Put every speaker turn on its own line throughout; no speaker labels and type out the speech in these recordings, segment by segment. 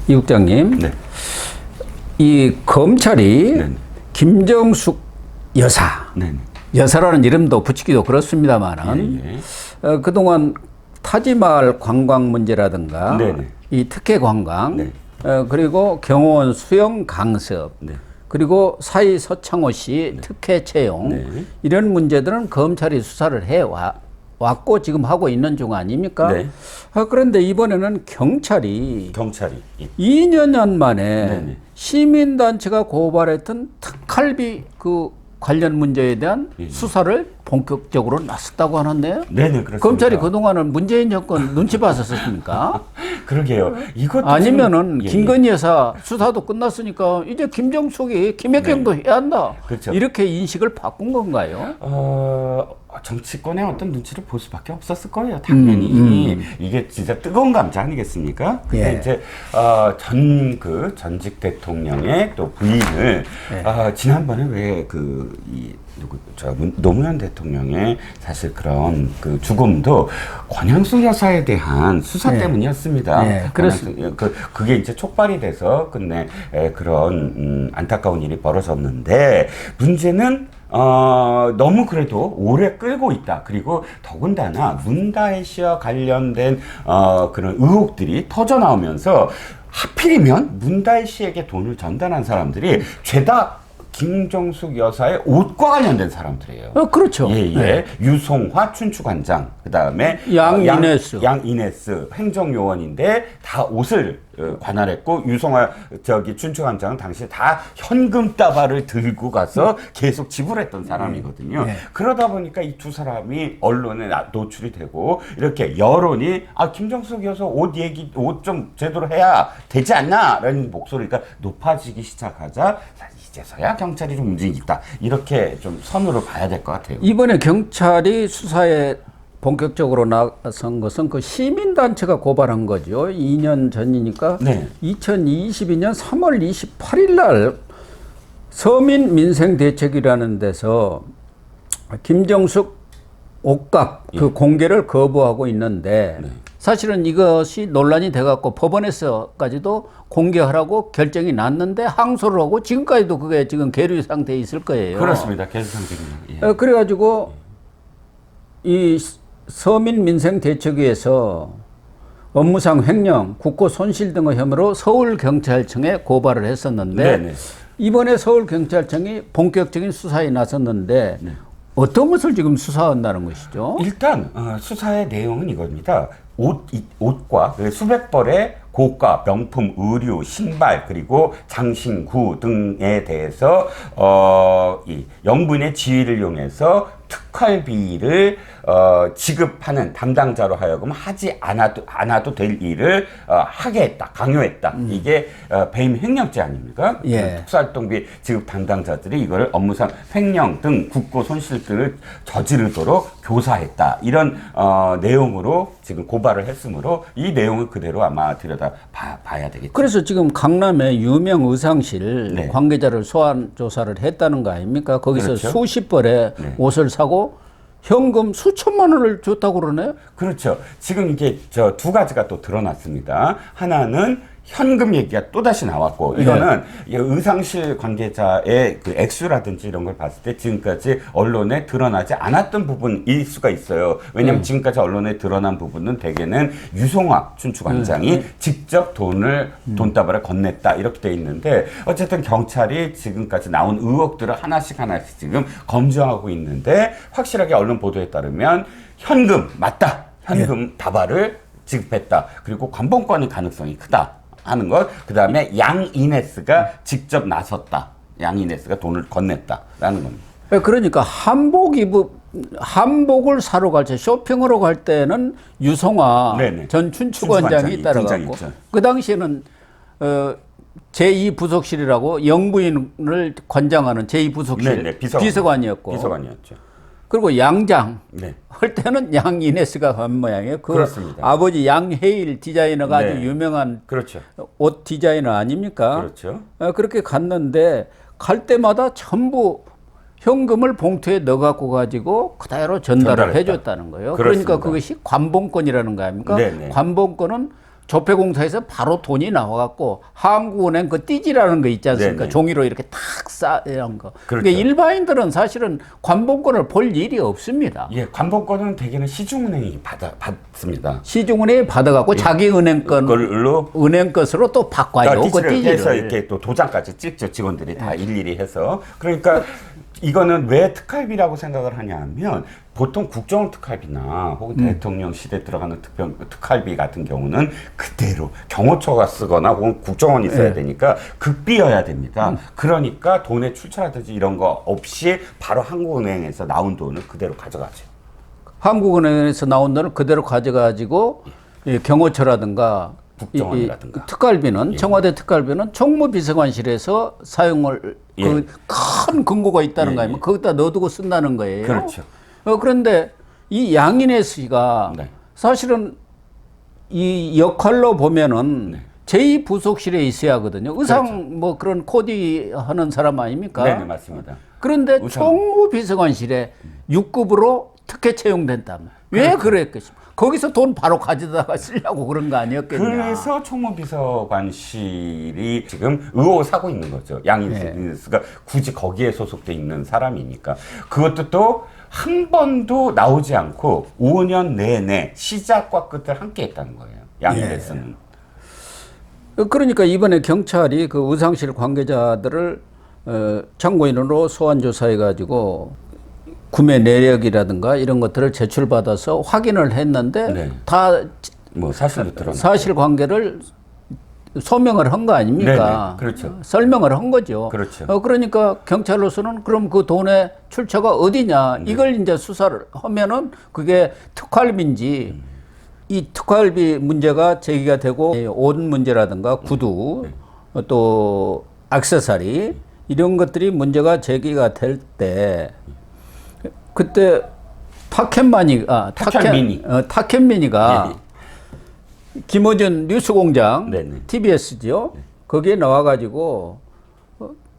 이 국장님,
네.
이 검찰이
네.
김정숙 여사,
네.
여사라는 이름도 붙이기도 그렇습니다만은
예.
그동안 타지마을 관광 문제라든가
네네.
이 특혜 관광,
네.
그리고 경호원 수용 강습,
네.
그리고 사이 서창호 씨 특혜 채용,
네.
이런 문제들은 검찰이 수사를 왔고 지금 하고 있는 중 아닙니까?
네.
그런데 이번에는 경찰이
예.
2년 만에
네네.
시민단체가 고발했던 특활비 그 관련 문제에 대한
예.
수사를 본격적으로 나섰다고 하는데요.
네네, 그렇습니다.
검찰이 그동안은 문재인 정권 눈치 봐서 썼습니까?
그러게요. 이것도
아니면은
지금,
김건희 여사 수사도 끝났으니까 이제 김정숙이 김혜경도 해야 한다.
그렇죠.
이렇게 인식을 바꾼 건가요?
정치권의 어떤 눈치를 볼 수밖에 없었을 거예요. 당연히 이게 진짜 뜨거운 감자 아니겠습니까? 근데
예.
이제 전직 대통령의 또 부인을 지난번에 왜 노무현 대통령의 사실 그런 그 죽음도 권양숙 여사에 대한 수사
네.
때문이었습니다.
네,
그게 이제 촉발이 돼서 끝내 그런 안타까운 일이 벌어졌는데 문제는 너무 그래도 오래 끌고 있다. 그리고 더군다나 문다혜 씨와 관련된 그런 의혹들이 터져 나오면서 하필이면 문다혜 씨에게 돈을 전달한 사람들이 죄다 김정숙 여사의 옷과 관련된 사람들이에요.
그렇죠.
예.
네.
유송화 춘추관장, 그 다음에 양이네스 행정요원인데 다 옷을 관할했고, 유송화 춘추관장은 당시에 다 현금 따발을 들고 가서 계속 지불했던 사람이거든요.
네.
그러다 보니까 이 두 사람이 언론에 노출이 되고, 이렇게 여론이 김정숙 여사 옷 좀 제대로 해야 되지 않나? 라는 목소리가 높아지기 시작하자 이제서야 경찰이 좀 움직이다. 이렇게 좀 선으로 봐야 될 것 같아요.
이번에 경찰이 수사에 본격적으로 나선 것은 그 시민단체가 고발한 거죠. 2년 전이니까.
네.
2022년 3월 28일 날 서민민생대책이라는 데서 김정숙 옷값 그 공개를 거부하고 있는데 사실은 이것이 논란이 돼갖고 법원에서까지도 공개하라고 결정이 났는데 항소를 하고 지금까지도 그게 지금 계류 상태에 있을 거예요.
그렇습니다. 계류 상태입니다. 예.
그래가지고 이 서민민생대책위에서 업무상 횡령, 국고 손실 등의 혐의로 서울경찰청에 고발을 했었는데
네네.
이번에 서울경찰청이 본격적인 수사에 나섰는데 어떤 것을 지금 수사한다는 것이죠?
일단 수사의 내용은 이겁니다. 옷과 수백 벌의 고가 명품 의류, 신발, 그리고 장신구 등에 대해서 이 영분의 지위를 이용해서 특활비를 지급하는 담당자로 하여금 하지 않아도 될 일을 하게 했다, 강요했다. 이게 배임 횡령죄 아닙니까?
예.
특수활동비 지급 담당자들이 이거를 업무상 횡령 등 국고 손실 등을 저지르도록 교사했다. 이런 내용으로 지금 고발을 했으므로 이 내용을 그대로 아마 들여다 봐야 되겠죠.
그래서 지금 강남의 유명 의상실
네.
관계자를 소환 조사를 했다는 거 아닙니까? 거기서
그렇죠.
수십 벌의 옷을 사고 현금 수천만 원을 줬다고 그러네?
그렇죠. 지금 이게 두 가지가 또 드러났습니다. 하나는 현금 얘기가 또다시 나왔고, 이거는 의상실 관계자의 그 액수라든지 이런 걸 봤을 때 지금까지 언론에 드러나지 않았던 부분일 수가 있어요. 왜냐하면 지금까지 언론에 드러난 부분은 대개는 유송화 춘추관장이 직접 돈다발을 건넸다 이렇게 돼 있는데, 어쨌든 경찰이 지금까지 나온 의혹들을 하나씩 지금 검증하고 있는데, 확실하게 언론 보도에 따르면 현금 맞다, 현금 다발을 지급했다, 그리고 관봉권의 가능성이 크다 하는 것, 그 다음에 양이네스가 직접 나섰다, 양이네스가 돈을 건넸다라는 겁니다.
그러니까 한복을 사러 갈 때, 쇼핑으로 갈 때는 유송화 전 춘추관장이 따라갔고, 그 당시에는 제2부속실이라고 영부인을 관장하는 제2부속실 비서관이었고, 그리고 양장 할 때는 양이네스가 간 모양이에요.
그렇습니다.
아버지 양해일 디자이너가 아주 유명한 옷 디자이너 아닙니까?
그렇죠.
그렇게 갔는데 갈 때마다 전부 현금을 봉투에 넣어갖고 가지고 그대로 전달을 해줬다는 거예요.
그렇습니다.
그러니까 그것이 관봉권이라는 거 아닙니까? 관봉권은 조폐공사에서 바로 돈이 나와갖고 한국은행 그 띠지라는 거 있지 않습니까?
네네.
종이로 이렇게 탁 쌓은 거.
그렇죠.
그러니까 일반인들은 사실은 관본권을 볼 일이 없습니다.
예, 관본권은 대개는 시중은행이 받습니다.
시중은행이 받아갖고 자기 은행권
그걸로
은행 것으로 또 바꿔요. 그
띠지를
띠지를.
해서 이렇게 또 도장까지 찍죠. 직원들이 다 일일이 해서. 그러니까 이거는 왜 특활비라고 생각을 하냐면 보통 국정원 특활비나 혹은 대통령실에 들어가는 특활비 같은 경우는 그대로 경호처가 쓰거나 혹은 국정원이 써야 되니까 극비여야 됩니다. 그러니까 돈의 출처라든지 이런 거 없이 바로 한국은행에서 나온 돈을 그대로 가져가죠.
한국은행에서 나온 돈을 그대로 가져가지고 이 경호처라든가
국정원이라든가.
이 특활비는 청와대 특활비는 총무비서관실에서 사용을 그 큰 근거가 있다는 거 아니면 거기다 넣어두고 쓴다는 거예요.
그렇죠.
그런데 이 양인혜 씨가 사실은 이 역할로 보면은 제2부속실에 있어야 하거든요. 의상 뭐 그런 코디 하는 사람 아닙니까?
네, 맞습니다.
그런데 총무비서관실에 6급으로 특혜 채용된다면 왜 그랬겠습니까? 거기서 돈 바로 가져다가 쓰려고 그런 거 아니었겠냐.
그래서 총무비서관실이 지금 의혹을 사고 있는 거죠. 양인수가 굳이 거기에 소속돼 있는 사람이니까. 그것도 또 한 번도 나오지 않고 5년 내내 시작과 끝을 함께 했다는 거예요. 양인수는.
그러니까 이번에 경찰이 그 의상실 관계자들을 참고인으로 소환 조사해가지고 구매 내역이라든가 이런 것들을 제출받아서 확인을 했는데 다
뭐 사실로 드러나.
사실관계를 소명을 한 거 아닙니까?
네네, 그렇죠.
설명을 한 거죠.
그렇죠.
그러니까 경찰로서는 그럼 그 돈의 출처가 어디냐 이걸 이제 수사를 하면은 그게 특활비인지 이 특활비 문제가 제기가 되고 옷 문제라든가 구두 또 액세서리 이런 것들이 문제가 제기가 될 때 그때 탁현민이가 김어준 뉴스공장 TBS죠. 거기에 나와가지고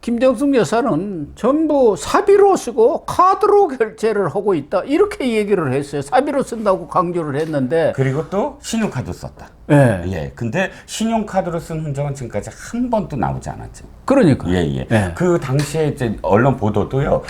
김정숙 여사는 전부 사비로 쓰고 카드로 결제를 하고 있다 이렇게 얘기를 했어요. 사비로 쓴다고 강조를 했는데
그리고 또 신용카드 썼다.
네.
예. 근데 신용카드로 쓴 흔적은 지금까지 한 번도 나오지 않았죠.
그러니까.
예.
네.
그 당시에 이제 언론 보도도요.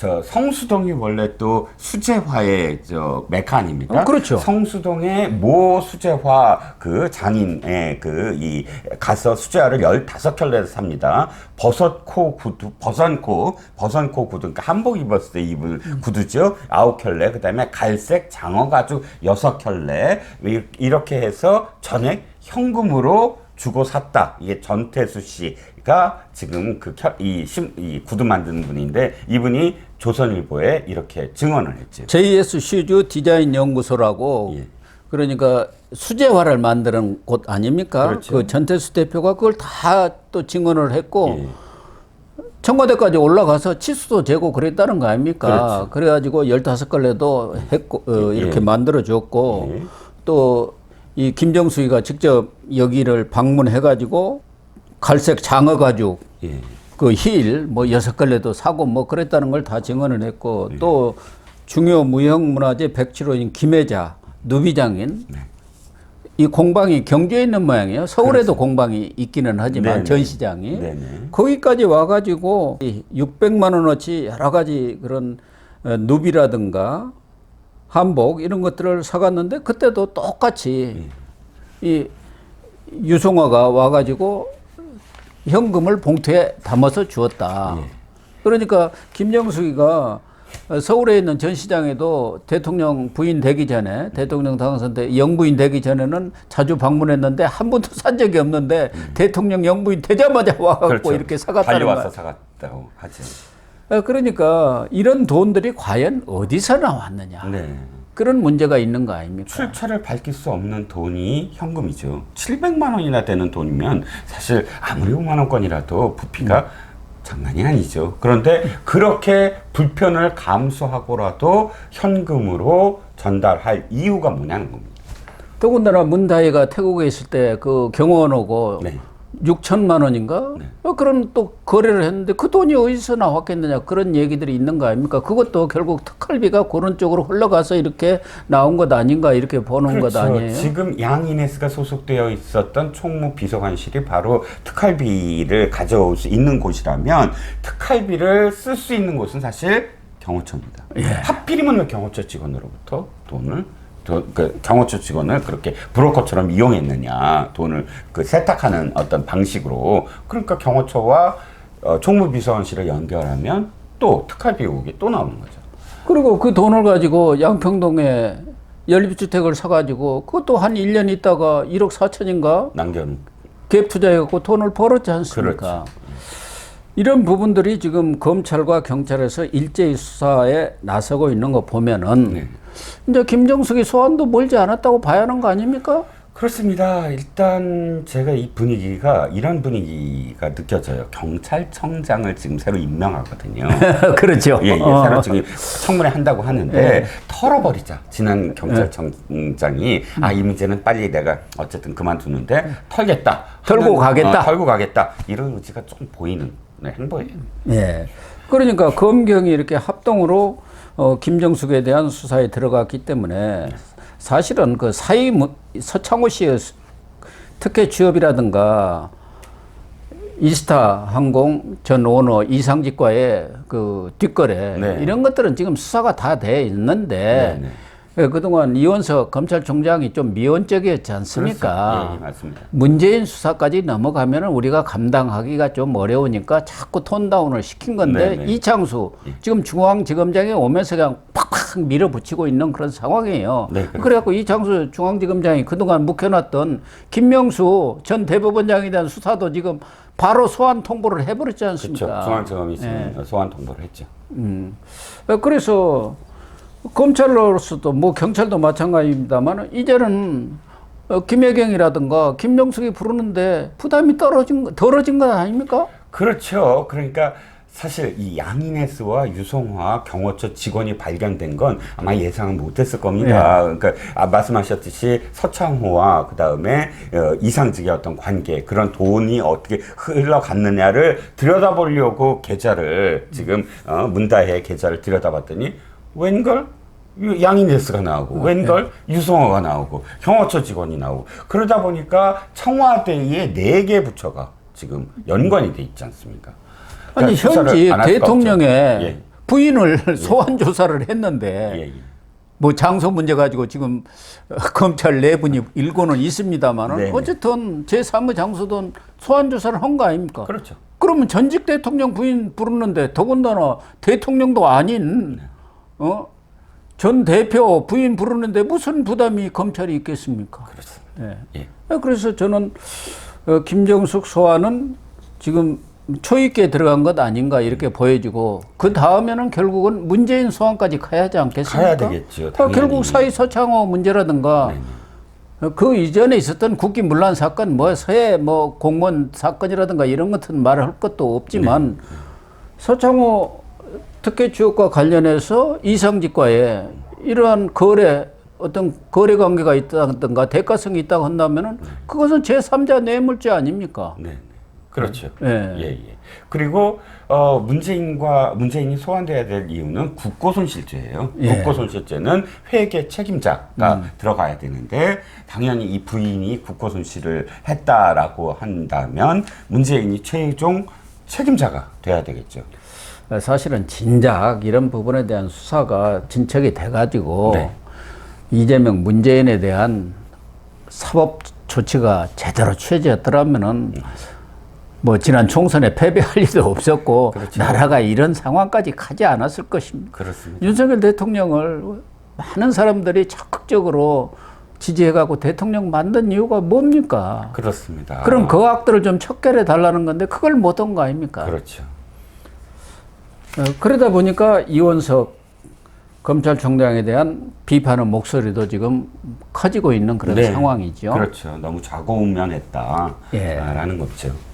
저 성수동이 원래 또 수제화의 저 메카 아닙니까?
그렇죠.
성수동의 모 수제화 그 장인의 그 이 가서 수제화를 15켤레를 삽니다. 버섯코 구두, 버선코 구두, 그러니까 한복 입었을 때 입을 구두죠. 9켤레, 그다음에 갈색 장어 가죽 6켤레 이렇게 해서 전액 현금으로 주고 샀다. 이게 전태수 씨가 지금 이 구두 만드는 분인데 이분이 조선일보에 이렇게 증언을 했죠.
JS 슈즈 디자인 연구소라고 그러니까 수제화를 만드는 곳 아닙니까?
그렇죠.
그 전태수 대표가 그걸 다 또 증언을 했고 청와대까지 올라가서 치수도 재고 그랬다는 거 아닙니까?
그렇죠.
그래가지고 15걸레도 했고 이렇게 만들어 줬고 또 이 김정수이가 직접 여기를 방문해가지고 갈색 장어 가죽 그 힐 뭐 6걸레도 사고 뭐 그랬다는 걸 다 증언을 했고 또 중요 무형문화재 107호인 김혜자 누비장인 이 공방이 경주에 있는 모양이에요. 서울에도 공방이 있기는 하지만 전시장이 거기까지 와가지고 600만 원어치 여러 가지 그런 누비라든가 한복 이런 것들을 사갔는데 그때도 똑같이 이 유송화가 와가지고 현금을 봉투에 담아서 주었다. 그러니까 김정숙이가 서울에 있는 전시장에도 대통령 부인 되기 전에 대통령 당선 때 영부인 되기 전에는 자주 방문했는데 한 번도 산 적이 없는데 대통령 영부인 되자마자 와갖고
그렇죠.
이렇게 사갔다는 거야.
달려와서 사갔다고 하죠.
그러니까 이런 돈들이 과연 어디서 나왔느냐. 그런 문제가 있는 거 아닙니까?
출처를 밝힐 수 없는 돈이 현금이죠. 700만 원이나 되는 돈이면 사실 아무리 5만 원권이라도 부피가 장난이 아니죠. 그런데 그렇게 불편을 감수하고라도 현금으로 전달할 이유가 뭐냐는 겁니다.
더군다나 문다희가 태국에 있을 때 그 경호원 오고 6천만 원인가?
네.
그런 또 거래를 했는데 그 돈이 어디서 나왔겠느냐 그런 얘기들이 있는 거 아닙니까? 그것도 결국 특활비가 그런 쪽으로 흘러가서 이렇게 나온 것 아닌가 이렇게 보는 것 아니에요?
지금 양이네스가 소속되어 있었던 총무비서관실이 바로 특활비를 가져올 수 있는 곳이라면 특활비를 쓸 수 있는 곳은 사실 경호처입니다.
예.
하필이면 왜 경호처 직원으로부터 돈을 그 경호처 직원을 그렇게 브로커처럼 이용했느냐 돈을 그 세탁하는 어떤 방식으로 그러니까 경호처와 총무비서관실을 연결하면 또 특활비 의혹이 또 나오는 거죠.
그리고 그 돈을 가지고 양평동에 연립주택을 사가지고 그것도 한 1년 있다가 1억 4천인가
남겨놓은
갭 투자해갖고 돈을 벌었지 않습니까?
그렇죠.
이런 부분들이 지금 검찰과 경찰에서 일제히 수사에 나서고 있는 거 보면은
네.
이제 김정숙이 소환도 멀지 않았다고 봐야 하는 거 아닙니까?
그렇습니다. 일단 제가 이 분위기가 이런 분위기가 느껴져요. 경찰청장을 지금 새로 임명하거든요.
그렇죠.
예, 새로 지금 청문회 한다고 하는데
예.
털어버리자. 지난 경찰청장이 이 문제는 빨리 내가 어쨌든 그만두는데 털겠다.
털고 가겠다.
털고 가겠다. 이런 의지가 조금 보이는 행보예요.
예. 그러니까 검경이 이렇게 합동으로 김정숙에 대한 수사에 들어갔기 때문에 사실은 그 서창호 씨의 특혜 취업이라든가 이스타 항공 전 오너 이상직과의 그 뒷거래
네.
이런 것들은 지금 수사가 다 돼 있는데
네.
그동안 이원석 검찰총장이 좀 미온적이었지 않습니까?
예, 맞습니다.
문재인 수사까지 넘어가면 우리가 감당하기가 좀 어려우니까 자꾸 톤다운을 시킨 건데
네네.
이창수 지금 중앙지검장에 오면서 그냥 팍팍 밀어붙이고 있는 그런 상황이에요.
네,
그래갖고 이창수 중앙지검장이 그동안 묵혀놨던 김명수 전 대법원장에 대한 수사도 지금 바로 소환 통보를 해버렸지 않습니까?
그렇죠. 중앙지검이 소환 통보를 했죠.
그래서 검찰로서도 뭐 경찰도 마찬가지입니다만 이제는 김혜경이라든가 김정숙이 부르는데 부담이 덜어진 건 아닙니까?
그렇죠. 그러니까 사실 이 양이네스와 유성화 경호처 직원이 발견된 건 아마 예상은 못했을 겁니다. 그러니까 말씀하셨듯이 서창호와 그 다음에 이상직의 어떤 관계, 그런 돈이 어떻게 흘러갔느냐를 들여다보려고 계좌를 지금 문다혜 계좌를 들여다봤더니 웬걸 양이네스가 나오고 웬걸 유성화가 나오고 경호처 직원이 나오고 그러다 보니까 청와대의 4개 부처가 지금 연관이 돼 있지 않습니까?
아니
그러니까
현지 대통령의
예.
부인을 소환 조사를 했는데
예.
뭐 장소 문제 가지고 지금 검찰 내분이 일고는 있습니다만은
네네.
어쨌든 제3의 장소든 소환 조사를 한 거 아닙니까?
그렇죠.
그러면 전직 대통령 부인 부르는데 더군다나 대통령도 아닌 전 대표 부인 부르는데 무슨 부담이 검찰이 있겠습니까?
그렇습니다.
예. 그래서 저는 김정숙 소환은 지금 초입기에 들어간 것 아닌가 이렇게 보여지고 그 다음에는 결국은 문재인 소환까지 가야 하지 않겠습니까?
가야 되겠죠. 당연히.
결국 사이 서창호 문제라든가 그 이전에 있었던 국기문란 사건, 뭐 서해 뭐 공무원 사건이라든가 이런 것은 말할 것도 없지만 서창호 특혜 취업과 관련해서 이상직과의 이러한 어떤 거래 관계가 있다든가 대가성이 있다고 한다면은 그것은 제3자 뇌물죄 아닙니까?
네. 그렇죠.
예.
그리고 문재인이 소환돼야 될 이유는 국고손실죄예요.
예.
국고손실죄는 회계 책임자가 들어가야 되는데 당연히 이 부인이 국고손실을 했다라고 한다면 문재인이 최종 책임자가 돼야 되겠죠.
사실은 진작 이런 부분에 대한 수사가 진척이 돼가지고
네.
이재명 문재인에 대한 사법 조치가 제대로 취해졌더라면은 뭐 지난 총선에 패배할 일도 없었고
그렇죠.
나라가 이런 상황까지 가지 않았을 것입니다.
그렇습니다.
윤석열 대통령을 많은 사람들이 적극적으로 지지해가고 대통령 만든 이유가 뭡니까?
그렇습니다.
그럼 그 악들을 좀 척결해 달라는 건데 그걸 못한 거 아닙니까?
그렇죠.
그러다 보니까 이원석 검찰총장에 대한 비판의 목소리도 지금 커지고 있는 그런 상황이죠.
그렇죠. 너무 좌고우면했다라는
예.
거죠.